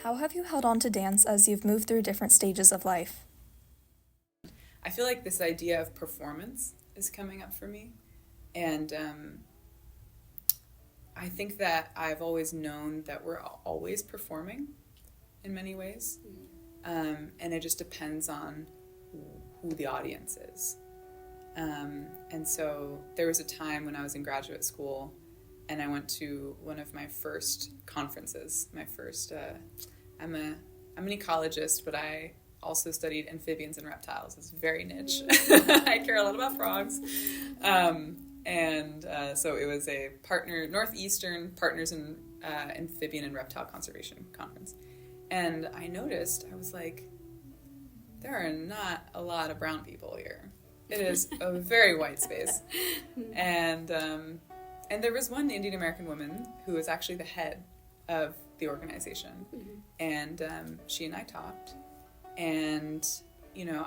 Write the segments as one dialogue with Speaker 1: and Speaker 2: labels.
Speaker 1: How have you held on to dance as you've moved through different stages of life?
Speaker 2: I feel like this idea of performance is coming up for me. And I think that I've always known that we're always performing in many ways. And it just depends on who the audience is. And so there was a time when I was in graduate school and I went to one of my first conferences. I'm an ecologist, but I also studied amphibians and reptiles. It's very niche. I care a lot about frogs. So it was a Northeastern Partners in Amphibian and Reptile Conservation Conference. And I noticed, I was like, there are not a lot of brown people here. It is a very white space. And there was one Indian American woman who was actually the head of the organization. Mm-hmm. And she and I talked. And,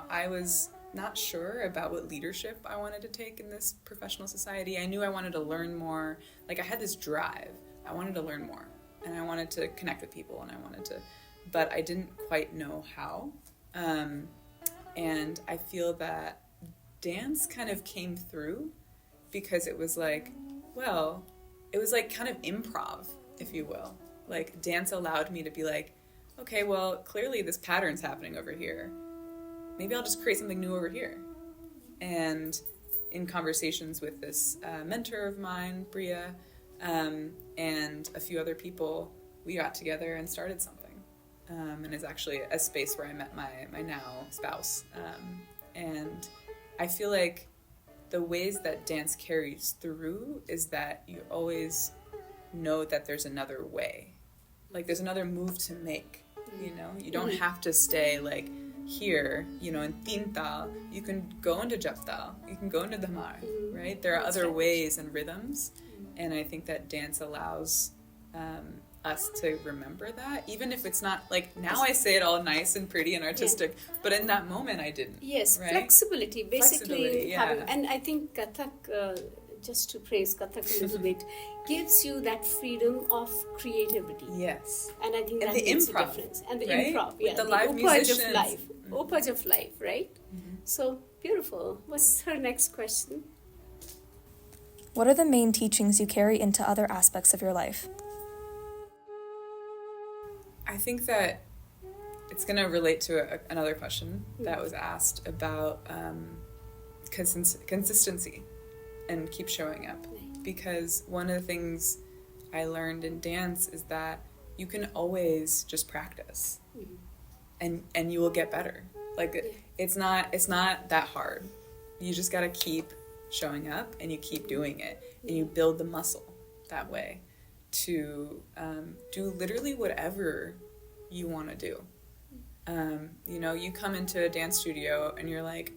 Speaker 2: I was not sure about what leadership I wanted to take in this professional society. I knew I wanted to learn more. Like, I had this drive. I wanted to learn more. And I wanted to connect with people. But I didn't quite know how. And I feel that dance kind of came through because it was like kind of improv, if you will. Like, dance allowed me to be like, okay, well, clearly this pattern's happening over here. Maybe I'll just create something new over here. And in conversations with this mentor of mine, Bria, and a few other people, we got together and started something. And it's actually a space where I met my now spouse. And I feel like the ways that dance carries through is that you always know that there's another way. Like, there's another move to make, You don't have to stay, like, here, in Tintal. You can go into Japtal. You can go into Damar, right? There are other ways and rhythms. And I think that dance allows us to remember that, even if it's not, like, now I say it all nice and pretty and artistic, but in that moment I didn't.
Speaker 3: Yes,
Speaker 2: right?
Speaker 3: Flexibility, basically.
Speaker 2: Yeah.
Speaker 3: And I think Kathak, just to praise Kathak a little bit, gives you that freedom of creativity.
Speaker 2: Yes.
Speaker 3: And I think
Speaker 2: and
Speaker 3: that makes
Speaker 2: improv,
Speaker 3: a difference. And the
Speaker 2: right?
Speaker 3: improv,
Speaker 2: With the live musicians.
Speaker 3: Of life. Opage of life, right? Mm-hmm. So, beautiful. What's her next question?
Speaker 1: What are the main teachings you carry into other aspects of your life?
Speaker 2: I think that it's going to relate to another question that was asked about consistency and keep showing up. Because one of the things I learned in dance is that you can always just practice and you will get better. Like, it's not that hard. You just got to keep showing up and you keep doing it and you build the muscle that way to do literally whatever you want to do. You come into a dance studio and you're like,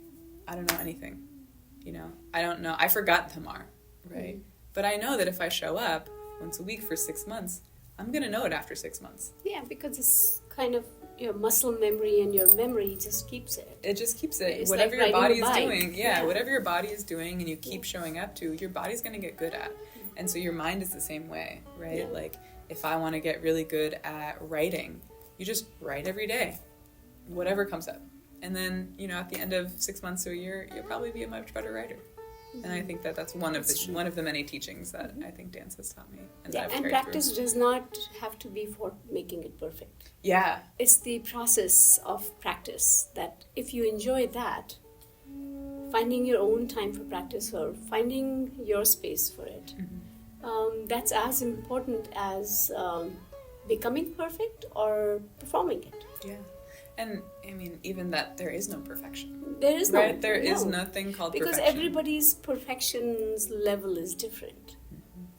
Speaker 2: I don't know anything. I don't know. I forgot Tamar, right? Mm-hmm. But I know that if I show up once a week for 6 months, I'm going to know it after 6 months.
Speaker 3: Yeah, because it's kind of your muscle memory and your memory just keeps it.
Speaker 2: It just keeps it.
Speaker 3: It's
Speaker 2: whatever
Speaker 3: like
Speaker 2: your body is
Speaker 3: riding a
Speaker 2: doing.
Speaker 3: bike.
Speaker 2: Yeah, whatever your body is doing and you keep showing up to, your body's going to get good at. And so your mind is the same way, right?
Speaker 3: Yeah.
Speaker 2: Like, if I want to get really good at writing, you just write every day, whatever comes up. And then, at the end of 6 months to a year, you'll probably be a much better writer. And I think that that's one of the many teachings that I think dance has taught me.
Speaker 3: And practice does not have to be for making it perfect.
Speaker 2: Yeah.
Speaker 3: It's the process of practice that if you enjoy that, finding your own time for practice or finding your space for it, that's as important as becoming perfect or performing it.
Speaker 2: Yeah. And, I mean, even that there is no perfection.
Speaker 3: There is no.
Speaker 2: Right? There is nothing called
Speaker 3: because
Speaker 2: perfection.
Speaker 3: Because everybody's perfection's level is different.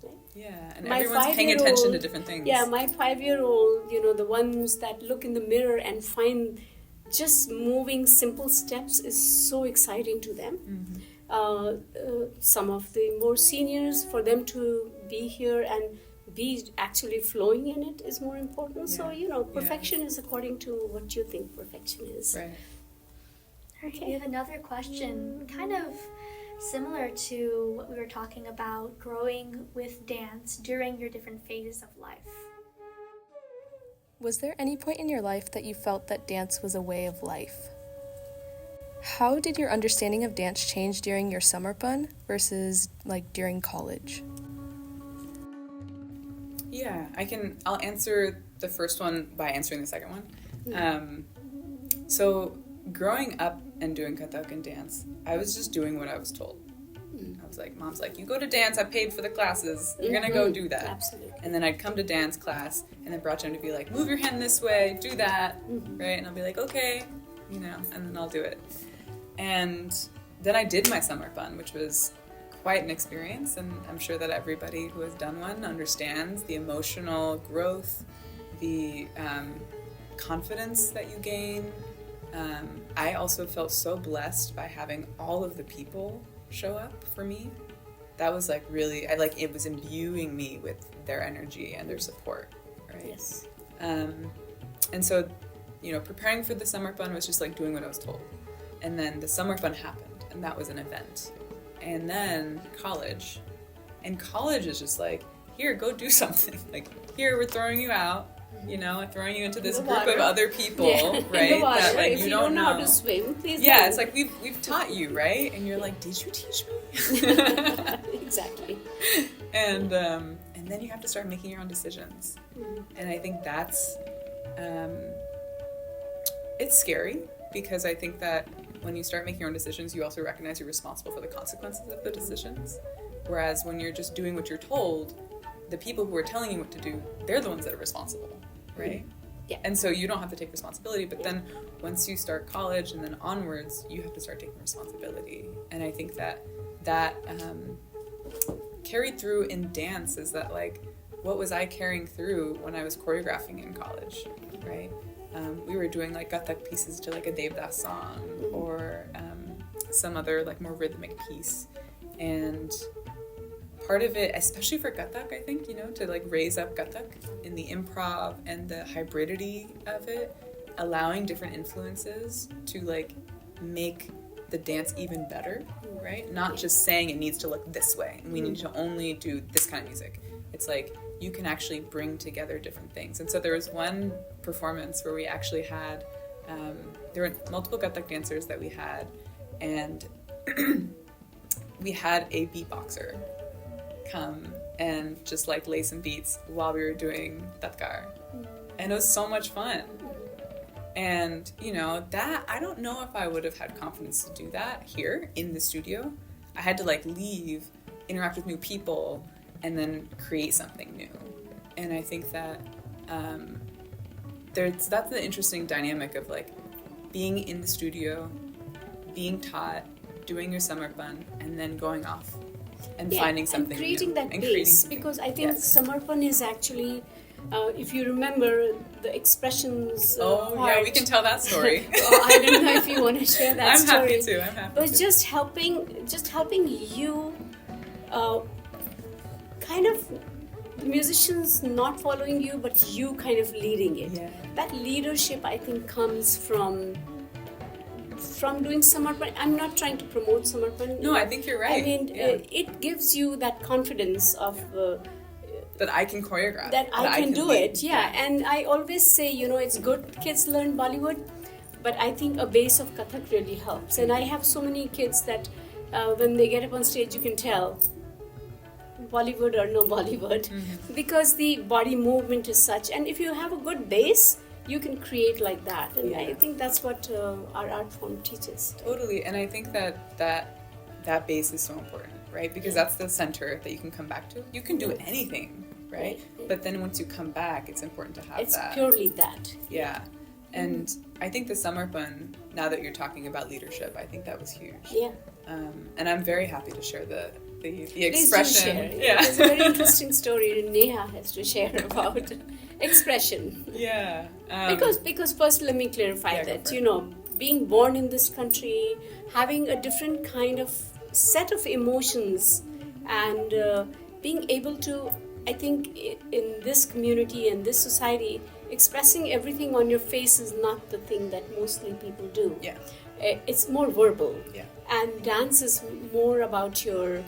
Speaker 3: Right?
Speaker 2: Yeah, and everyone's paying attention to different things.
Speaker 3: Yeah, my 5-year-old, the ones that look in the mirror and find just moving simple steps is so exciting to them. Mm-hmm. Some of the more seniors, for them to be here and be actually flowing in it is more important. Yeah. So, perfection is according to what you think perfection is.
Speaker 2: Right.
Speaker 4: Okay, we have another question, kind of similar to what we were talking about, growing with dance during your different phases of life.
Speaker 1: Was there any point in your life that you felt that dance was a way of life? How did your understanding of dance change during your Samarpan versus during college?
Speaker 2: Yeah, I'll answer the first one by answering the second one. So growing up and doing Kathak and dance, I was just doing what I was told. I was like, Mom's like, you go to dance, I paid for the classes, you're gonna go do that.
Speaker 3: Absolutely.
Speaker 2: And then I'd come to dance class, and then Bracham to be like, move your hand this way, do that, right? And I'll be like, okay, and then I'll do it. And then I did my Samarpan, which was quite an experience, and I'm sure that everybody who has done one understands the emotional growth, the confidence that you gain. I also felt so blessed by having all of the people show up for me. That was really, it was imbuing me with their energy and their support, right?
Speaker 3: Yes.
Speaker 2: And so, preparing for the Samarpan was just doing what I was told. And then the Samarpan happened, and that was an event. And then college. And college is just here, go do something. Here, we're throwing you out. Throwing you into this group of other people, right?
Speaker 3: In the water.
Speaker 2: That
Speaker 3: if you don't know how to swim, please.
Speaker 2: Yeah,
Speaker 3: don't.
Speaker 2: it's we've taught you, right? And you're like, did you teach me?
Speaker 3: Exactly.
Speaker 2: And then you have to start making your own decisions. And I think that's it's scary, because I think that when you start making your own decisions, you also recognize you're responsible for the consequences of the decisions. Whereas when you're just doing what you're told, the people who are telling you what to do, they're the ones that are responsible, right?
Speaker 3: Yeah.
Speaker 2: And so you don't have to take responsibility, but then once you start college and then onwards, you have to start taking responsibility. And I think that carried through in dance is that what was I carrying through when I was choreographing in college, right? We were doing Kathak pieces to a Devdas song or some other more rhythmic piece. And part of it, especially for Kathak, I think, to raise up Kathak in the improv and the hybridity of it, allowing different influences to make the dance even better, right? Not just saying it needs to look this way and we need to only do this kind of music. It's you can actually bring together different things. And so there was one performance where we actually had, there were multiple Kathak dancers that we had, and we had a beatboxer come and just lay some beats while we were doing Tatkar. And it was so much fun. And, that, I don't know if I would have had confidence to do that here in the studio. I had to leave, interact with new people, and then create something new. And I think that that's the interesting dynamic of being in the studio, being taught, doing your Samarpan, and then going off and finding something
Speaker 3: and creating
Speaker 2: new.
Speaker 3: that
Speaker 2: And
Speaker 3: base,
Speaker 2: creating
Speaker 3: because I think Samarpan is actually, if you remember the expressions
Speaker 2: yeah, we can tell that story.
Speaker 3: I don't know if you want to share that
Speaker 2: I'm
Speaker 3: story.
Speaker 2: I'm happy
Speaker 3: But
Speaker 2: to.
Speaker 3: just helping you kind of the musicians not following you, but you kind of leading it.
Speaker 2: Yeah.
Speaker 3: That leadership, I think, comes from doing Samarpan. I'm not trying to promote Samarpan.
Speaker 2: No, I think you're right.
Speaker 3: I mean,
Speaker 2: Yeah.
Speaker 3: it gives you that confidence of
Speaker 2: that I can choreograph.
Speaker 3: that I can do
Speaker 2: lead.
Speaker 3: it. Yeah, and I always say, it's good kids learn Bollywood, but I think a base of Kathak really helps. And I have so many kids that when they get up on stage, you can tell Bollywood or no Bollywood, because the body movement is such. And if you have a good base, you can create like that. And I think that's what our art form teaches.
Speaker 2: Totally, and I think that base is so important, right? Because that's the center that you can come back to. You can do anything, right? But then once you come back, it's important to have that.
Speaker 3: It's purely that.
Speaker 2: Yeah. And I think the Samarpan, now that you're talking about leadership, I think that was huge.
Speaker 3: Yeah.
Speaker 2: And I'm very happy to share the
Speaker 3: Please
Speaker 2: expression.
Speaker 3: do share.
Speaker 2: Yeah.
Speaker 3: There's a very interesting story Neha has to share about expression.
Speaker 2: Yeah.
Speaker 3: Because first let me clarify that, being born in this country, having a different kind of set of emotions, and being able to, I think, in this community and this society, expressing everything on your face is not the thing that mostly people do.
Speaker 2: Yeah.
Speaker 3: It's more verbal.
Speaker 2: Yeah.
Speaker 3: And dance is more about your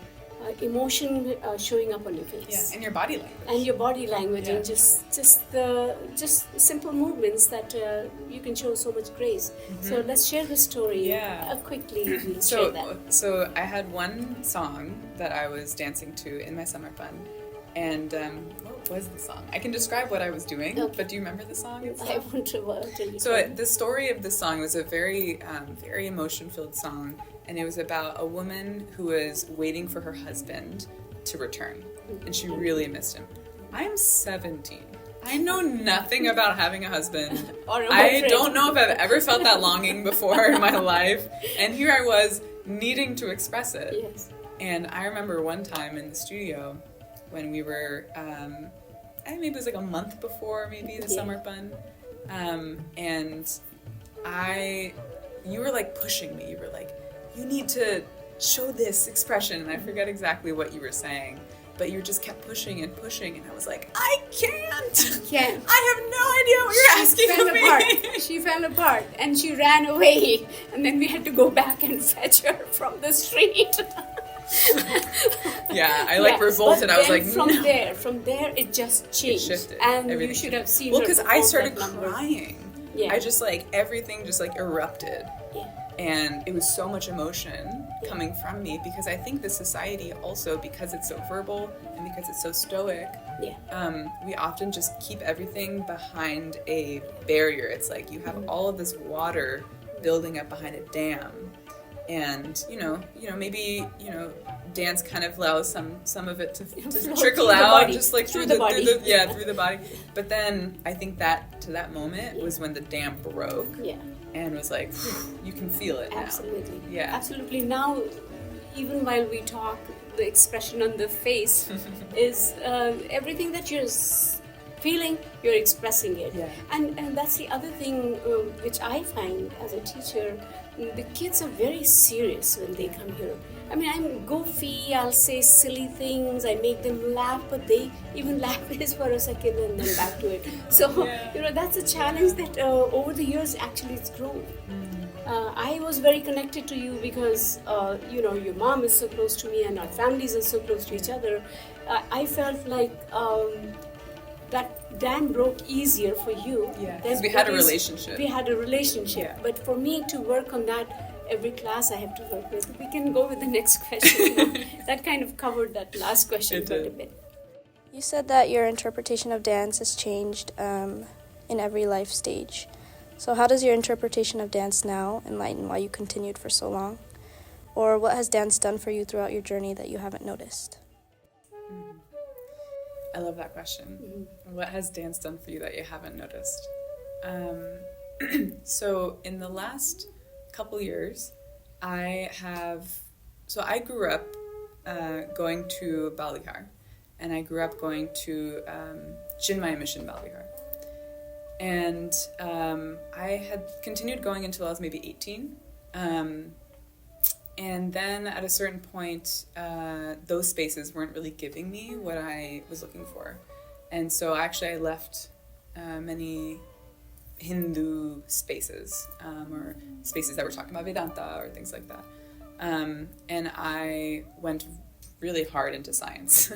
Speaker 3: emotion showing up on your face.
Speaker 2: Yeah, and your body language.
Speaker 3: And your body language,
Speaker 2: Yeah.
Speaker 3: and just simple movements that you can show so much grace. So let's share the story.
Speaker 2: Yeah.
Speaker 3: Quickly, we'll share that.
Speaker 2: So I had one song that I was dancing to in my Samarpan, and what was the song? I can describe what I was doing,
Speaker 3: Okay.
Speaker 2: but do you remember the song
Speaker 3: I
Speaker 2: itself?
Speaker 3: want to tell you.
Speaker 2: So the story of the song was a very, very emotion-filled song, and it was about a woman who was waiting for her husband to return, and she really missed him. I am 17. I know nothing about having a husband.
Speaker 3: Or a
Speaker 2: I
Speaker 3: boyfriend.
Speaker 2: don't know if I've ever felt that longing before in my life, and here I was needing to express it.
Speaker 3: Yes.
Speaker 2: And I remember one time in the studio when we were, I think maybe it was like a month before maybe the
Speaker 3: Yeah.
Speaker 2: Samarpan, and you were like pushing me. You were like, you need to show this expression, and I forget exactly what you were saying, but you just kept pushing and pushing, and I was like, I can't.
Speaker 3: Can't.
Speaker 2: I have no idea what you're asking
Speaker 3: fell
Speaker 2: of me.
Speaker 3: apart. She fell apart and she ran away, and then we had to go back and fetch her from the street.
Speaker 2: Yeah, I like
Speaker 3: Yeah,
Speaker 2: revolted.
Speaker 3: but
Speaker 2: I was
Speaker 3: then
Speaker 2: like,
Speaker 3: from there it just changed,
Speaker 2: shifted.
Speaker 3: and
Speaker 2: Everything
Speaker 3: you should
Speaker 2: shifted.
Speaker 3: have seen.
Speaker 2: Well,
Speaker 3: her
Speaker 2: because I
Speaker 3: perform
Speaker 2: started
Speaker 3: that number.
Speaker 2: crying.
Speaker 3: Yeah.
Speaker 2: I just like everything just like erupted.
Speaker 3: Yeah.
Speaker 2: And it was so much emotion coming from me because I think the society also, because it's so verbal and because it's so stoic,
Speaker 3: Yeah.
Speaker 2: we often just keep everything behind a barrier. It's like you have all of this water building up behind a dam, and maybe dance kind of allows some of it to
Speaker 3: Flow
Speaker 2: trickle
Speaker 3: through the
Speaker 2: out,
Speaker 3: body.
Speaker 2: just like
Speaker 3: Through
Speaker 2: through
Speaker 3: the body.
Speaker 2: through the body. But then I think that to that moment was when the dam broke.
Speaker 3: Yeah.
Speaker 2: And was like, you can feel it now.
Speaker 3: Absolutely.
Speaker 2: Yeah.
Speaker 3: Absolutely. Now, even while we talk, the expression on the face is everything that you're feeling, you're expressing it.
Speaker 2: Yeah.
Speaker 3: And that's the other thing which I find as a teacher, the kids are very serious when they come here. I mean, I'm goofy, I'll say silly things, I make them laugh, but they even laugh just for a second and then back to it. So,
Speaker 2: Yeah.
Speaker 3: that's a challenge that over the years actually it's grown. I was very connected to you because, your mom is so close to me and our families are so close to each other. I felt like that dam broke easier for you.
Speaker 2: Yeah, because we had a relationship.
Speaker 3: We had a relationship.
Speaker 2: Yeah.
Speaker 3: But for me to work on that, every class I have to work with. We can go with the next question. That kind of covered that last question
Speaker 2: It
Speaker 3: quite
Speaker 2: did.
Speaker 3: a bit.
Speaker 1: You said that your interpretation of dance has changed in every life stage. So how does your interpretation of dance now enlighten why you continued for so long? Or what has dance done for you throughout your journey that you haven't noticed?
Speaker 2: I love that question. What has dance done for you that you haven't noticed? So in the last couple years, I grew up going to Balihar, and I grew up going to Chinmaya Mission Balihar. And I had continued going until I was maybe 18. And then at a certain point, those spaces weren't really giving me what I was looking for. And so actually I left many Hindu spaces, or spaces that were talking about Vedanta or things like that. And I went really hard into science.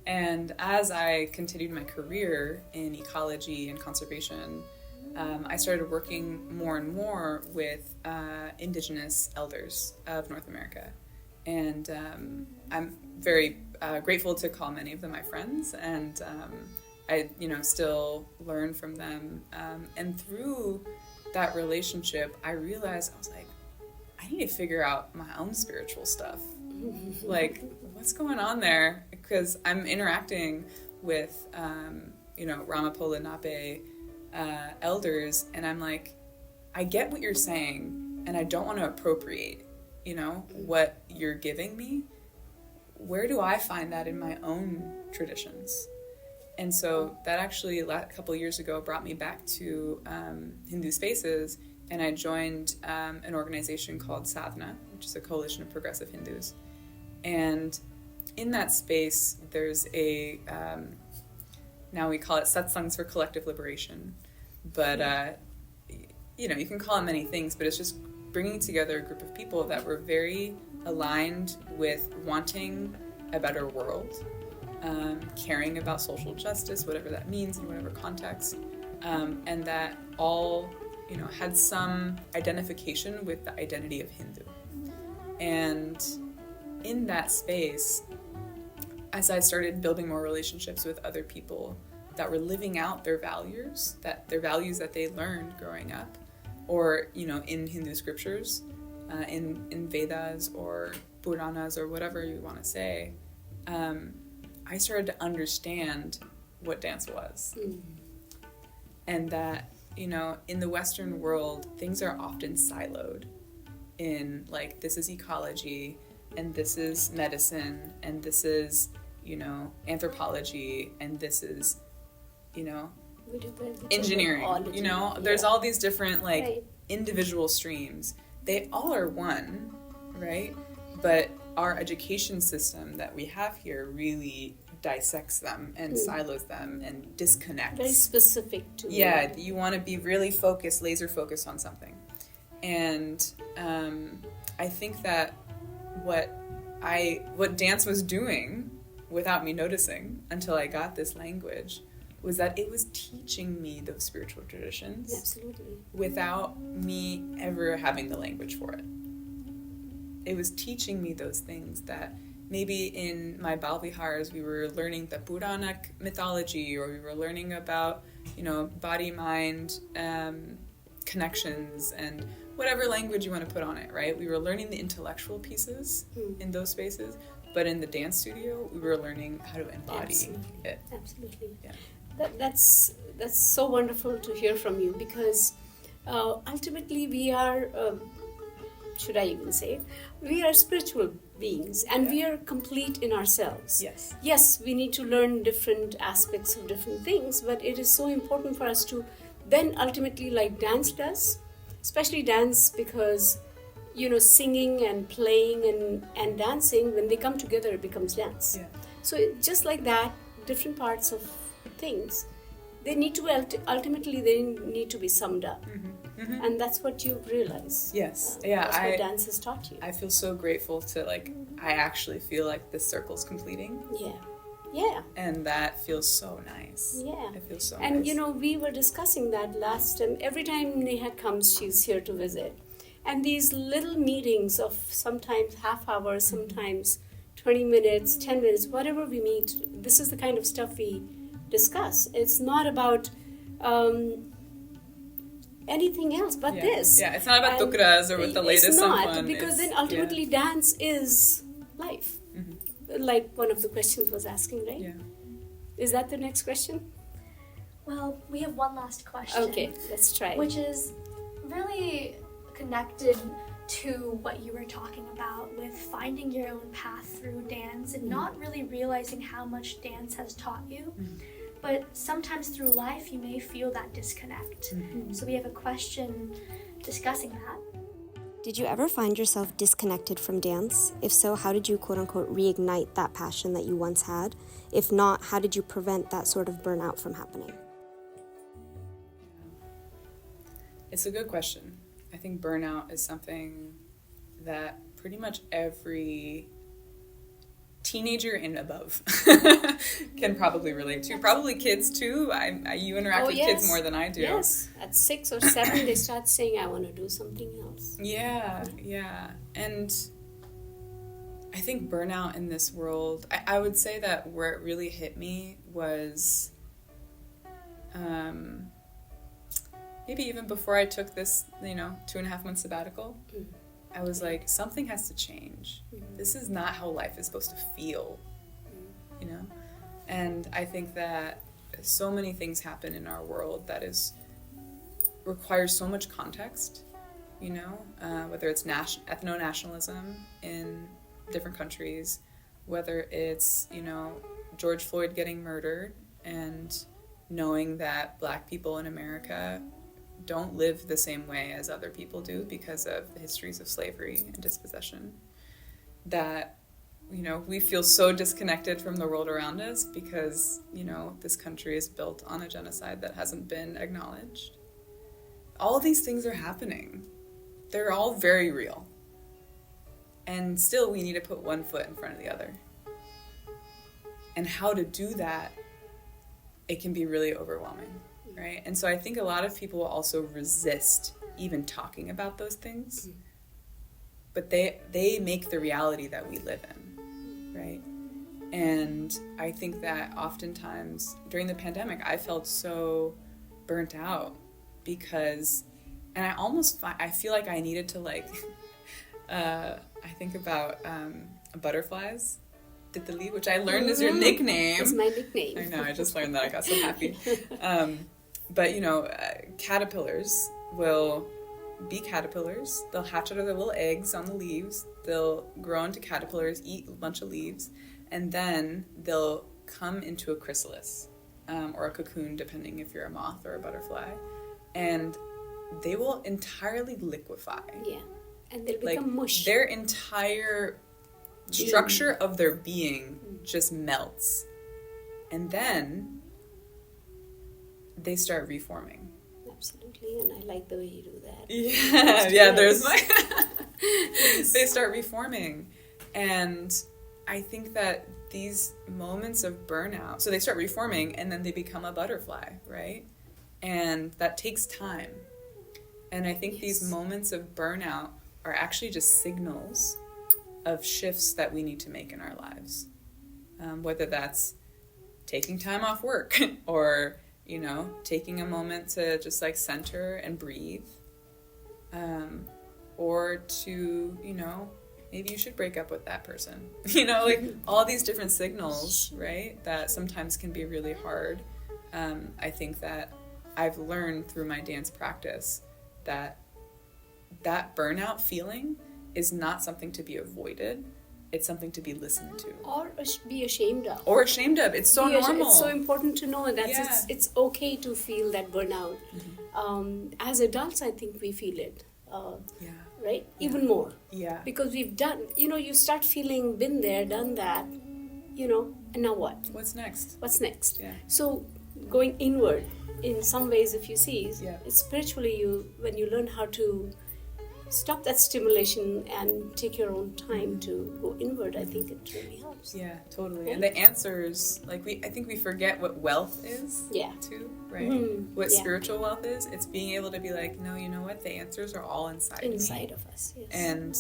Speaker 2: And as I continued my career in ecology and conservation, I started working more and more with indigenous elders of North America. And I'm very grateful to call many of them my friends, and I still learn from them. And through that relationship, I realized, I was like, I need to figure out my own spiritual stuff. Like, what's going on there? Because I'm interacting with, Ramapola Nape elders, and I'm like, I get what you're saying, and I don't want to appropriate, what you're giving me. Where do I find that in my own traditions? And so that actually, a couple of years ago, brought me back to Hindu spaces, and I joined an organization called Sadhana, which is a coalition of progressive Hindus. And in that space, there's a, now we call it satsangs for collective liberation, but you can call it many things, but it's just bringing together a group of people that were very aligned with wanting a better world, caring about social justice, whatever that means in whatever context, and that all, had some identification with the identity of Hindu. And in that space, as I started building more relationships with other people that were living out their values that they learned growing up, or, in Hindu scriptures, in Vedas or Puranas or whatever you want to say, I started to understand what dance was. And that, in the Western world, things are often siloed in, like, this is ecology, and this is medicine, and this is, anthropology, and this is, engineering. There's all these different, like, individual streams. They all are one, right? But our education system that we have here really dissects them and silos them and disconnects.
Speaker 3: Very specific to
Speaker 2: you want to be really focused, laser focused on something. And I think that what dance was doing without me noticing until I got this language was that it was teaching me those spiritual traditions.
Speaker 3: Absolutely.
Speaker 2: Without me ever having the language for it. It was teaching me those things that maybe in my Bal Vihars we were learning the Puranic mythology, or we were learning about, body-mind connections and whatever language you want to put on it, right? We were learning the intellectual pieces in those spaces, but in the dance studio we were learning how to embody it.
Speaker 3: Absolutely.
Speaker 2: Yeah.
Speaker 3: That's so wonderful to hear from you, because ultimately we are, should I even say, we are spiritual beings, and we are complete in ourselves. Yes, we need to learn different aspects of different things, but it is so important for us to then ultimately, like dance does, especially dance, because singing and playing and dancing, when they come together, it becomes dance. So just like that, different parts of things, they need to ultimately they need to be summed up. And that's what you realize.
Speaker 2: That's
Speaker 3: what dance has taught you.
Speaker 2: I feel so grateful to, I actually feel like this circle's completing. And that feels so nice. It feels so nice.
Speaker 3: And we were discussing that last time. Every time Neha comes, she's here to visit. And these little meetings of sometimes half hour, sometimes 20 minutes, 10 minutes, whatever we meet, this is the kind of stuff we discuss. It's not about anything else but this.
Speaker 2: It's not about tukras or with the latest.
Speaker 3: It's not, because then ultimately dance is life. Like one of the questions was asking, right? Is that the next question?
Speaker 4: Well, we have one last question.
Speaker 3: Okay, let's try.
Speaker 4: Which is really connected to what you were talking about with finding your own path through dance and not really realizing how much dance has taught you. But sometimes through life you may feel that disconnect. So we have a question discussing that.
Speaker 5: Did you ever find yourself disconnected from dance? If so, how did you quote-unquote reignite that passion that you once had? If not, how did you prevent that sort of burnout from happening?
Speaker 2: It's a good question. I think burnout is something that pretty much every teenager and above can probably relate to. Probably kids too. You interact with kids more than I do.
Speaker 3: Yes, at 6 or 7 they start saying, I want to do something else.
Speaker 2: Yeah. And I think burnout in this world, I would say that where it really hit me was maybe even before I took this 2.5 month sabbatical. I was like, something has to change. This is not how life is supposed to feel, And I think that so many things happen in our world that requires so much context, whether it's ethno-nationalism in different countries, whether it's, George Floyd getting murdered and knowing that Black people in America don't live the same way as other people do because of the histories of slavery and dispossession, that we feel so disconnected from the world around us because this country is built on a genocide that hasn't been acknowledged. All these things are happening. They're all very real, And still we need to put one foot in front of the other. And how to do that, it can be really overwhelming, right? And so I think a lot of people also resist even talking about those things, but they make the reality that we live in, right? And I think that oftentimes during the pandemic, I felt so burnt out because, and I feel like I needed to like, I think about butterflies, Titali, which I learned is your nickname.
Speaker 3: It's my nickname.
Speaker 2: I know, I just learned that. I got so happy. But, you know, caterpillars will be caterpillars. They'll hatch out of their little eggs on the leaves. They'll grow into caterpillars, eat a bunch of leaves, and then they'll come into a chrysalis or a cocoon, depending if you're a moth or a butterfly. And they will entirely liquefy.
Speaker 3: Yeah. And they'll become mush.
Speaker 2: Their entire structure of their being just melts. And then they start reforming.
Speaker 3: Absolutely, and I like the way you do that.
Speaker 2: Yeah, there's my... They start reforming. And I think that these moments of burnout, so they start reforming and then they become a butterfly, right? And that takes time. And I think these moments of burnout are actually just signals of shifts that we need to make in our lives. Whether that's taking time off work or, you know, taking a moment to just like center and breathe. Or to, you know, maybe you should break up with that person. You know, like all these different signals, right? That sometimes can be really hard. I think that I've learned through my dance practice that burnout feeling is not something to be avoided. It's something to be listened to.
Speaker 3: Or be ashamed of.
Speaker 2: It's so normal.
Speaker 3: It's so important to know that
Speaker 2: Yeah.
Speaker 3: it's okay to feel that burnout. As adults, I think we feel it. Right?
Speaker 2: Yeah.
Speaker 3: Even more.
Speaker 2: Yeah.
Speaker 3: Because we've done, you start feeling, been there, done that, and now what?
Speaker 2: What's next?
Speaker 3: What's next?
Speaker 2: Yeah.
Speaker 3: So going inward, in some ways, if you see,
Speaker 2: Yeah.
Speaker 3: it's spiritually when you learn how to stop that stimulation and take your own time to go inward, I think it really helps.
Speaker 2: Yeah, totally.
Speaker 3: Right?
Speaker 2: And the answers, like I think we forget what wealth is.
Speaker 3: Yeah.
Speaker 2: Too, right? What spiritual wealth is. It's being able to be like, no, you know what? The answers are all inside me.
Speaker 3: Inside of us, yes.
Speaker 2: And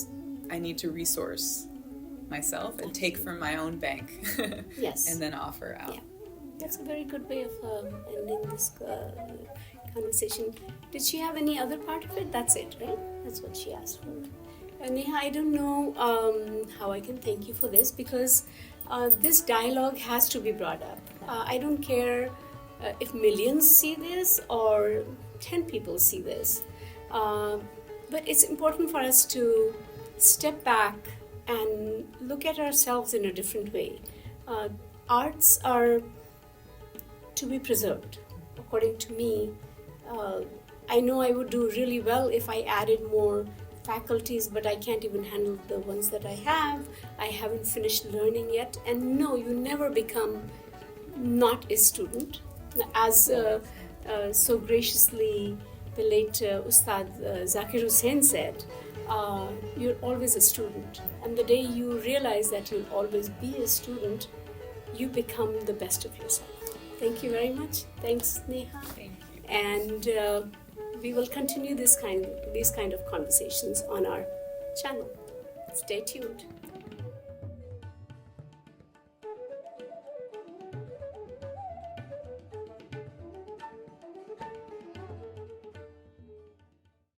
Speaker 2: I need to resource myself and take from my own bank.
Speaker 3: Yes.
Speaker 2: And then offer out.
Speaker 3: Yeah. That's a very good way of ending this conversation. Did she have any other part of it? That's it, right? That's what she asked for. Neha, I don't know how I can thank you for this because this dialogue has to be brought up. I don't care if millions see this or 10 people see this. But it's important for us to step back and look at ourselves in a different way. Arts are to be preserved. According to me, I know I would do really well if I added more faculties, but I can't even handle the ones that I have. I haven't finished learning yet. And no, you never become not a student. As so graciously the late Ustad Zakir Hussain said, you're always a student. And the day you realize that you'll always be a student, you become the best of yourself. Thank you very much. Thanks, Neha.
Speaker 2: Thank you.
Speaker 3: And we will continue these kind of conversations on our channel. Stay tuned.